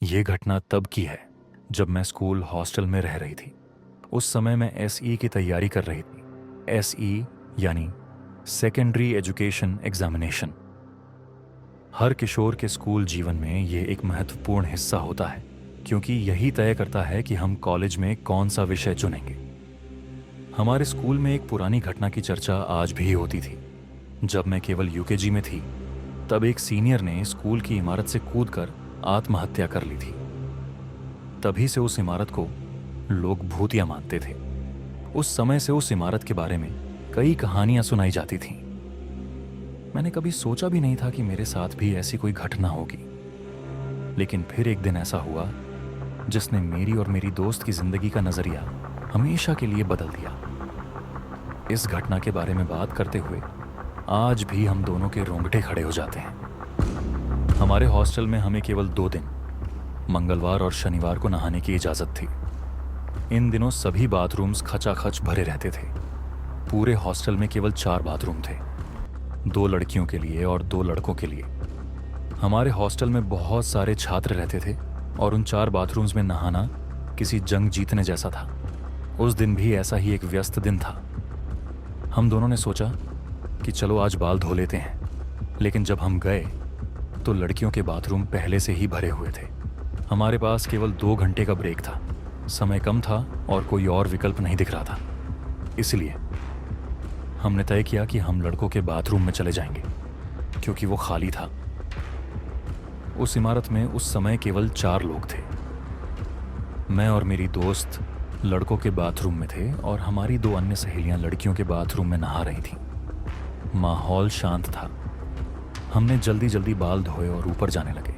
ये घटना तब की है जब मैं स्कूल हॉस्टल में रह रही थी। उस समय मैं एसई की तैयारी कर रही थी। एसई यानी सेकेंडरी एजुकेशन एग्जामिनेशन। हर किशोर के स्कूल जीवन में ये एक महत्वपूर्ण हिस्सा होता है, क्योंकि यही तय करता है कि हम कॉलेज में कौन सा विषय चुनेंगे। हमारे स्कूल में एक पुरानी घटना की चर्चा आज भी होती थी। जब मैं केवल यूकेजी में थी, तब एक सीनियर ने स्कूल की इमारत से कूदकर आत्महत्या कर ली थी। तभी से उस इमारत को लोग भूतिया मानते थे। उस समय से उस इमारत के बारे में कई कहानियां सुनाई जाती थीं। मैंने कभी सोचा भी नहीं था कि मेरे साथ भी ऐसी कोई घटना होगी। लेकिन फिर एक दिन ऐसा हुआ जिसने मेरी और मेरी दोस्त की जिंदगी का नजरिया हमेशा के लिए बदल दिया। इस घटना के बारे में बात करते हुए आज भी हम दोनों के रोंगटे खड़े हो जाते हैं। हमारे हॉस्टल में हमें केवल 2 दिन, मंगलवार और शनिवार को नहाने की इजाजत थी। इन दिनों सभी बाथरूम्स खचाखच भरे रहते थे। पूरे हॉस्टल में केवल 4 बाथरूम थे, 2 लड़कियों के लिए और 2 लड़कों के लिए। हमारे हॉस्टल में बहुत सारे छात्र रहते थे और उन 4 बाथरूम्स में नहाना किसी जंग जीतने जैसा था। उस दिन भी ऐसा ही एक व्यस्त दिन था। हम दोनों ने सोचा कि चलो आज बाल धो लेते हैं, लेकिन जब हम गए तो लड़कियों के बाथरूम पहले से ही भरे हुए थे। हमारे पास केवल 2 घंटे का ब्रेक था, समय कम था और कोई और विकल्प नहीं दिख रहा था। इसलिए हमने तय किया कि हम लड़कों के बाथरूम में चले जाएंगे, क्योंकि वो खाली था। उस इमारत में उस समय केवल 4 लोग थे। मैं और मेरी दोस्त लड़कों के बाथरूम में थे और हमारी 2 अन्य सहेलियां लड़कियों के बाथरूम में नहा रही थीं। माहौल शांत था। हमने जल्दी जल्दी बाल धोए और ऊपर जाने लगे।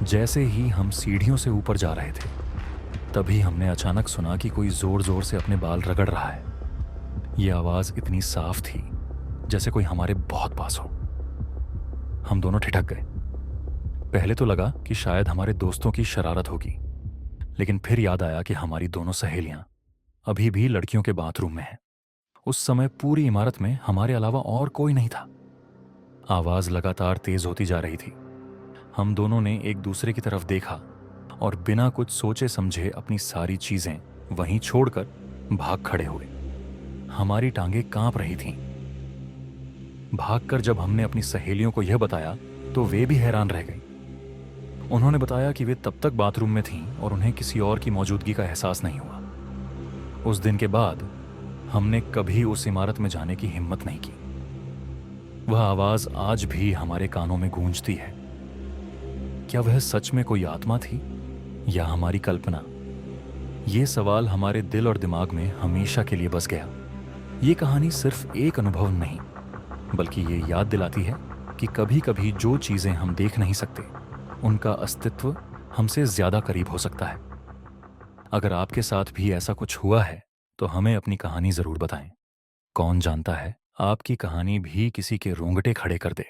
जैसे ही हम सीढ़ियों से ऊपर जा रहे थे, तभी हमने अचानक सुना कि कोई जोर जोर से अपने बाल रगड़ रहा है। यह आवाज इतनी साफ थी जैसे कोई हमारे बहुत पास हो। हम दोनों ठिठक गए। पहले तो लगा कि शायद हमारे दोस्तों की शरारत होगी, लेकिन फिर याद आया कि हमारी दोनों सहेलियां अभी भी लड़कियों के बाथरूम में हैं। उस समय पूरी इमारत में हमारे अलावा और कोई नहीं था। आवाज लगातार तेज होती जा रही थी। हम दोनों ने एक दूसरे की तरफ देखा और बिना कुछ सोचे समझे अपनी सारी चीजें वहीं छोड़कर भाग खड़े हुए। हमारी टांगें कांप रही थीं। भागकर जब हमने अपनी सहेलियों को यह बताया तो वे भी हैरान रह गई। उन्होंने बताया कि वे तब तक बाथरूम में थीं और उन्हें किसी और की मौजूदगी का एहसास नहीं हुआ। उस दिन के बाद हमने कभी उस इमारत में जाने की हिम्मत नहीं की। वह आवाज आज भी हमारे कानों में गूंजती है। क्या वह सच में कोई आत्मा थी या हमारी कल्पना? ये सवाल हमारे दिल और दिमाग में हमेशा के लिए बस गया। ये कहानी सिर्फ एक अनुभव नहीं, बल्कि ये याद दिलाती है कि कभी कभी जो चीजें हम देख नहीं सकते, उनका अस्तित्व हमसे ज्यादा करीब हो सकता है। अगर आपके साथ भी ऐसा कुछ हुआ है तो हमें अपनी कहानी जरूर बताएं। कौन जानता है, आपकी कहानी भी किसी के रोंगटे खड़े कर दे।